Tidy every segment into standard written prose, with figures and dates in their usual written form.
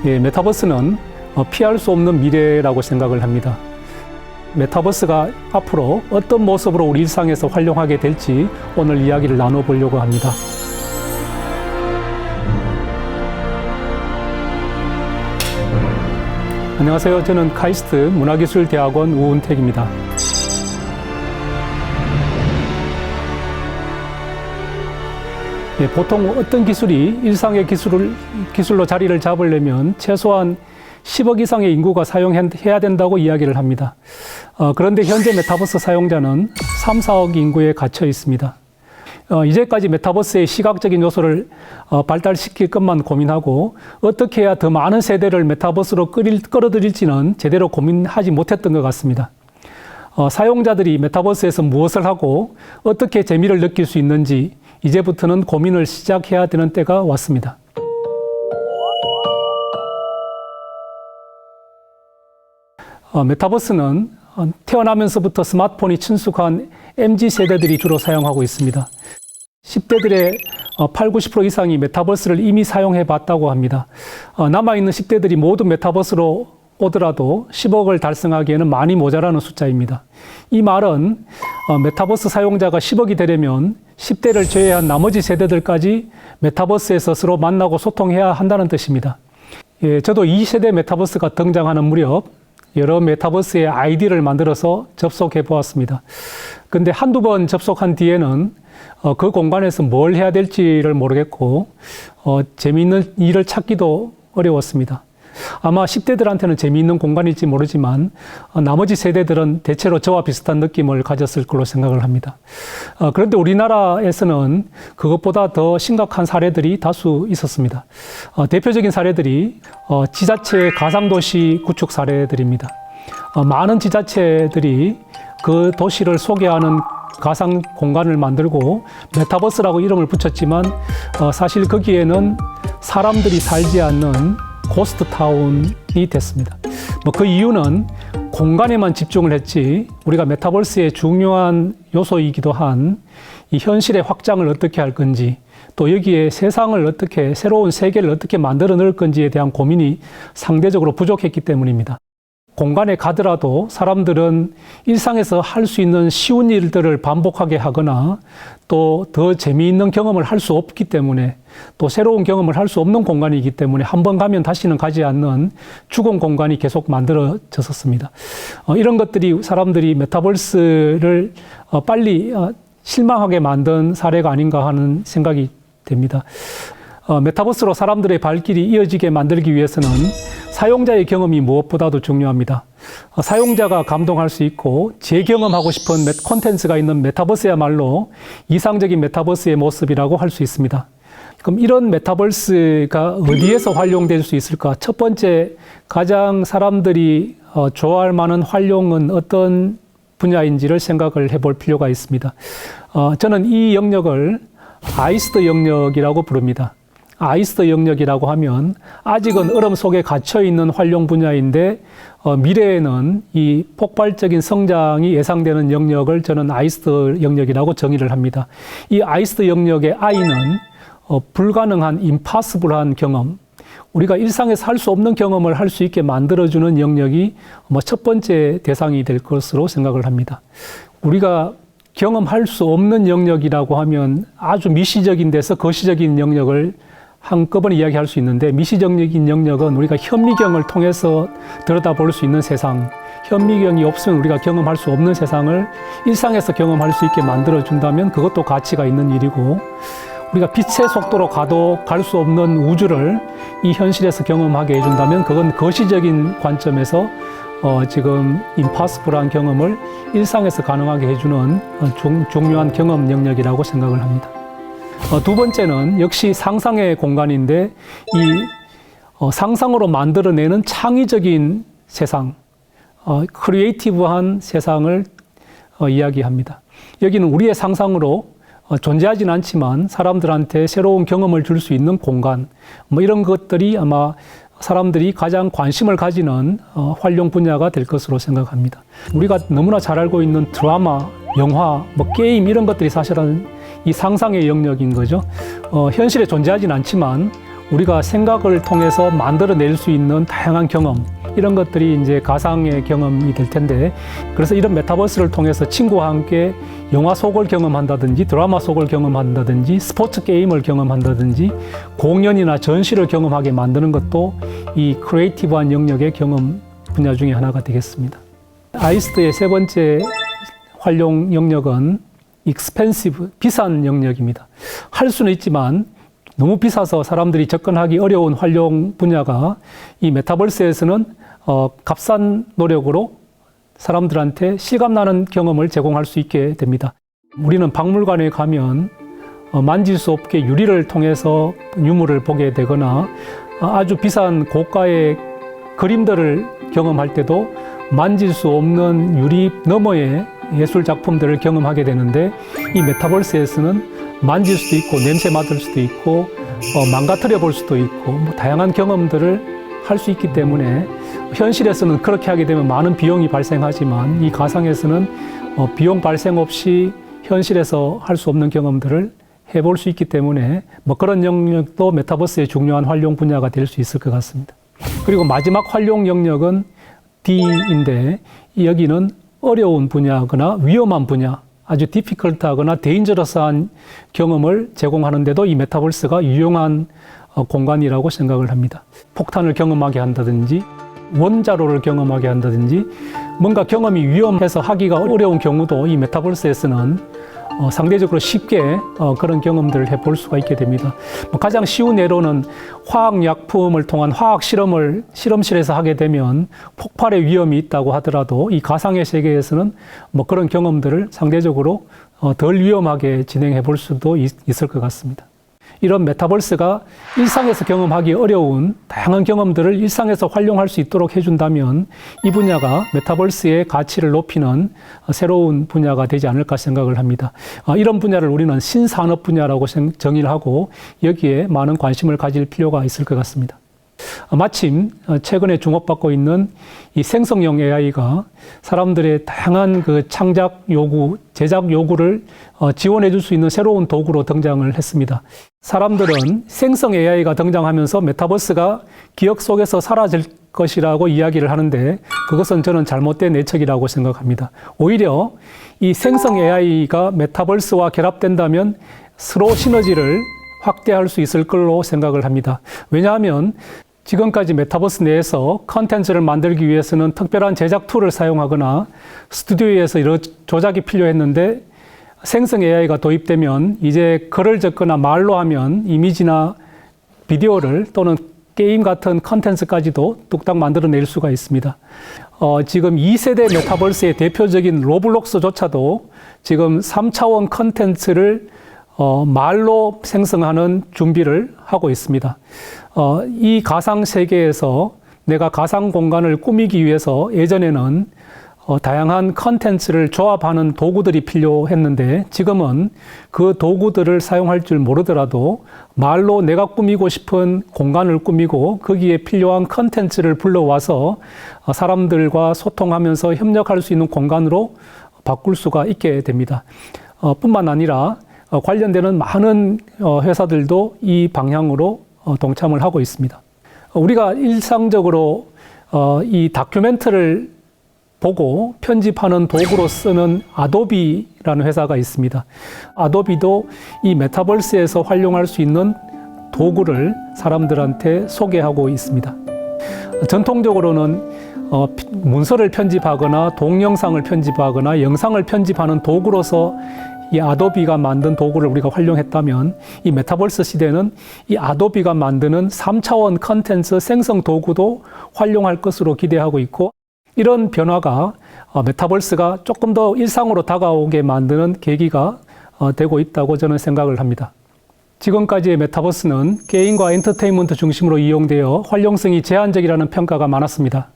예, 메타버스는 피할 수 없는 미래라고 생각을 합니다. 메타버스가 앞으로 어떤 모습으로 우리 일상에서 활용하게 될지 오늘 이야기를 나눠보려고 합니다. 안녕하세요. 저는 카이스트 문화기술대학원 우은택입니다. 예, 보통 어떤 기술이 일상의 기술로 자리를 잡으려면 최소한 10억 이상의 인구가 사용해야 된다고 이야기를 합니다. 그런데 현재 메타버스 사용자는 3, 4억 인구에 갇혀 있습니다. 이제까지 메타버스의 시각적인 요소를 발달시킬 것만 고민하고 어떻게 해야 더 많은 세대를 메타버스로 끌어들일지는 제대로 고민하지 못했던 것 같습니다. 사용자들이 메타버스에서 무엇을 하고 어떻게 재미를 느낄 수 있는지 이제부터는 고민을 시작해야 되는 때가 왔습니다. 메타버스는 태어나면서부터 스마트폰이 친숙한 MZ세대들이 주로 사용하고 있습니다. 10대들의 8, 90% 이상이 메타버스를 이미 사용해 봤다고 합니다. 남아있는 10대들이 모두 메타버스로 오더라도 10억을 달성하기에는 많이 모자라는 숫자입니다. 이 말은 메타버스 사용자가 10억이 되려면 10대를 제외한 나머지 세대들까지 메타버스에서 서로 만나고 소통해야 한다는 뜻입니다. 예, 저도 2세대 메타버스가 등장하는 무렵 여러 메타버스의 아이디를 만들어서 접속해 보았습니다. 근데 한두 번 접속한 뒤에는 그 공간에서 뭘 해야 될지를 모르겠고 재미있는 일을 찾기도 어려웠습니다. 아마 10대들한테는 재미있는 공간일지 모르지만 나머지 세대들은 대체로 저와 비슷한 느낌을 가졌을 걸로 생각을 합니다. 그런데 우리나라에서는 그것보다 더 심각한 사례들이 다수 있었습니다. 대표적인 사례들이 지자체의 가상도시 구축 사례들입니다. 많은 지자체들이 그 도시를 소개하는 가상 공간을 만들고 메타버스라고 이름을 붙였지만 사실 거기에는 사람들이 살지 않는 고스트 타운이 됐습니다. 그 이유는 공간에만 집중을 했지 우리가 메타버스의 중요한 요소이기도 한 이 현실의 확장을 어떻게 할 건지 또 여기에 세상을 어떻게 새로운 세계를 어떻게 만들어 넣을 건지에 대한 고민이 상대적으로 부족했기 때문입니다. 공간에 가더라도 사람들은 일상에서 할 수 있는 쉬운 일들을 반복하게 하거나 또 더 재미있는 경험을 할 수 없기 때문에 또 새로운 경험을 할 수 없는 공간이기 때문에 한 번 가면 다시는 가지 않는 죽은 공간이 계속 만들어졌었습니다. 이런 것들이 사람들이 메타버스를 빨리 실망하게 만든 사례가 아닌가 하는 생각이 됩니다. 메타버스로 사람들의 발길이 이어지게 만들기 위해서는 사용자의 경험이 무엇보다도 중요합니다. 사용자가 감동할 수 있고 재경험하고 싶은 콘텐츠가 있는 메타버스야말로 이상적인 메타버스의 모습이라고 할 수 있습니다. 그럼 이런 메타버스가 어디에서 활용될 수 있을까? 첫 번째, 가장 사람들이 좋아할 만한 활용은 어떤 분야인지를 생각을 해볼 필요가 있습니다. 저는 이 영역을 아이스터 영역이라고 부릅니다. 아이스터 영역이라고 하면 아직은 얼음 속에 갇혀있는 활용 분야인데 미래에는 이 폭발적인 성장이 예상되는 영역을 저는 아이스터 영역이라고 정의를 합니다. 이 아이스터 영역의 I는 불가능한 임파서블한 경험, 우리가 일상에서 할 수 없는 경험을 할 수 있게 만들어주는 영역이 첫 번째 대상이 될 것으로 생각을 합니다. 우리가 경험할 수 없는 영역이라고 하면 아주 미시적인 데서 거시적인 영역을 한꺼번에 이야기할 수 있는데 미시적인 영역은 우리가 현미경을 통해서 들여다볼 수 있는 세상, 현미경이 없으면 우리가 경험할 수 없는 세상을 일상에서 경험할 수 있게 만들어준다면 그것도 가치가 있는 일이고 우리가 빛의 속도로 가도 갈 수 없는 우주를 이 현실에서 경험하게 해준다면 그건 거시적인 관점에서 지금 임파서블한 경험을 일상에서 가능하게 해주는 중요한 경험 영역이라고 생각을 합니다. 두 번째는 역시 상상의 공간인데 이 상상으로 만들어내는 창의적인 세상, 크리에이티브한 세상을 이야기합니다. 여기는 우리의 상상으로 존재하지는 않지만 사람들한테 새로운 경험을 줄 수 있는 공간, 이런 것들이 아마 사람들이 가장 관심을 가지는 활용 분야가 될 것으로 생각합니다. 우리가 너무나 잘 알고 있는 드라마, 영화, 게임 이런 것들이 사실은 이 상상의 영역인 거죠. 현실에 존재하지는 않지만 우리가 생각을 통해서 만들어낼 수 있는 다양한 경험, 이런 것들이 이제 가상의 경험이 될 텐데, 그래서 이런 메타버스를 통해서 친구와 함께 영화 속을 경험한다든지 드라마 속을 경험한다든지 스포츠 게임을 경험한다든지 공연이나 전시를 경험하게 만드는 것도 이 크리에이티브한 영역의 경험 분야 중에 하나가 되겠습니다. 아이스트의 세 번째 활용 영역은 expensive, 비싼 영역입니다. 할 수는 있지만 너무 비싸서 사람들이 접근하기 어려운 활용 분야가 이 메타버스에서는 값싼 노력으로 사람들한테 실감나는 경험을 제공할 수 있게 됩니다. 우리는 박물관에 가면 만질 수 없게 유리를 통해서 유물을 보게 되거나 아주 비싼 고가의 그림들을 경험할 때도 만질 수 없는 유리 너머의 예술 작품들을 경험하게 되는데, 이 메타버스에서는 만질 수도 있고 냄새 맡을 수도 있고 망가뜨려 볼 수도 있고 다양한 경험들을 할 수 있기 때문에, 현실에서는 그렇게 하게 되면 많은 비용이 발생하지만 이 가상에서는 비용 발생 없이 현실에서 할 수 없는 경험들을 해볼 수 있기 때문에 그런 영역도 메타버스의 중요한 활용 분야가 될 수 있을 것 같습니다. 그리고 마지막 활용 영역은 D인데, 여기는 어려운 분야거나 위험한 분야, 아주 디피컬트하거나 데인저러스한 경험을 제공하는데도 이 메타버스가 유용한 공간이라고 생각을 합니다. 폭탄을 경험하게 한다든지 원자로를 경험하게 한다든지 뭔가 경험이 위험해서 하기가 어려운 경우도 이 메타버스에서는 상대적으로 쉽게 그런 경험들을 해볼 수가 있게 됩니다. 가장 쉬운 예로는 화학약품을 통한 화학 실험을 실험실에서 하게 되면 폭발의 위험이 있다고 하더라도 이 가상의 세계에서는 그런 경험들을 상대적으로 덜 위험하게 진행해 볼 수도 있을 것 같습니다. 이런 메타버스가 일상에서 경험하기 어려운 다양한 경험들을 일상에서 활용할 수 있도록 해준다면 이 분야가 메타버스의 가치를 높이는 새로운 분야가 되지 않을까 생각을 합니다. 이런 분야를 우리는 신산업 분야라고 정의를 하고 여기에 많은 관심을 가질 필요가 있을 것 같습니다. 마침 최근에 주목받고 있는 이 생성형 AI가 사람들의 다양한 그 창작 요구, 제작 요구를 지원해 줄 수 있는 새로운 도구로 등장을 했습니다. 사람들은 생성 AI가 등장하면서 메타버스가 기억 속에서 사라질 것이라고 이야기를 하는데, 그것은 저는 잘못된 예측이라고 생각합니다. 오히려 이 생성 AI가 메타버스와 결합된다면 서로 시너지를 확대할 수 있을 걸로 생각을 합니다. 왜냐하면 지금까지 메타버스 내에서 컨텐츠를 만들기 위해서는 특별한 제작 툴을 사용하거나 스튜디오에서 여러 조작이 필요했는데, 생성 AI가 도입되면 이제 글을 적거나 말로 하면 이미지나 비디오를 또는 게임 같은 컨텐츠까지도 뚝딱 만들어낼 수가 있습니다. 지금 2세대 메타버스의 대표적인 로블록스조차도 지금 3차원 컨텐츠를 말로 생성하는 준비를 하고 있습니다. 이 가상 세계에서 내가 가상 공간을 꾸미기 위해서 예전에는 다양한 컨텐츠를 조합하는 도구들이 필요했는데, 지금은 그 도구들을 사용할 줄 모르더라도 말로 내가 꾸미고 싶은 공간을 꾸미고 거기에 필요한 컨텐츠를 불러와서 사람들과 소통하면서 협력할 수 있는 공간으로 바꿀 수가 있게 됩니다. 뿐만 아니라 관련되는 많은 회사들도 이 방향으로 동참을 하고 있습니다. 우리가 일상적으로 이 다큐멘터리를 보고 편집하는 도구로 쓰는 아도비라는 회사가 있습니다. 아도비도 이 메타버스에서 활용할 수 있는 도구를 사람들한테 소개하고 있습니다. 전통적으로는 문서를 편집하거나 동영상을 편집하거나 영상을 편집하는 도구로서 이 아도비가 만든 도구를 우리가 활용했다면, 이 메타버스 시대는 이 아도비가 만드는 3차원 컨텐츠 생성 도구도 활용할 것으로 기대하고 있고, 이런 변화가 메타버스가 조금 더 일상으로 다가오게 만드는 계기가 되고 있다고 저는 생각을 합니다. 지금까지의 메타버스는 게임과 엔터테인먼트 중심으로 이용되어 활용성이 제한적이라는 평가가 많았습니다.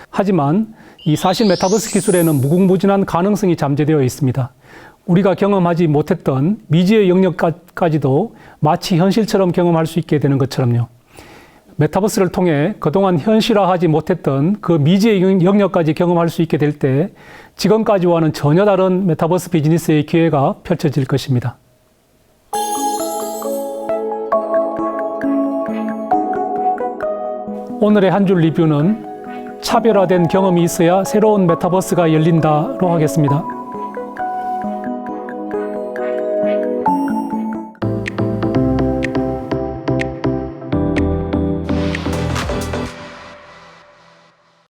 하지만 이 사실 메타버스 기술에는 무궁무진한 가능성이 잠재되어 있습니다. 우리가 경험하지 못했던 미지의 영역까지도 마치 현실처럼 경험할 수 있게 되는 것처럼요. 메타버스를 통해 그동안 현실화하지 못했던 그 미지의 영역까지 경험할 수 있게 될 때 지금까지와는 전혀 다른 메타버스 비즈니스의 기회가 펼쳐질 것입니다. 오늘의 한 줄 리뷰는 차별화된 경험이 있어야 새로운 메타버스가 열린다로 하겠습니다.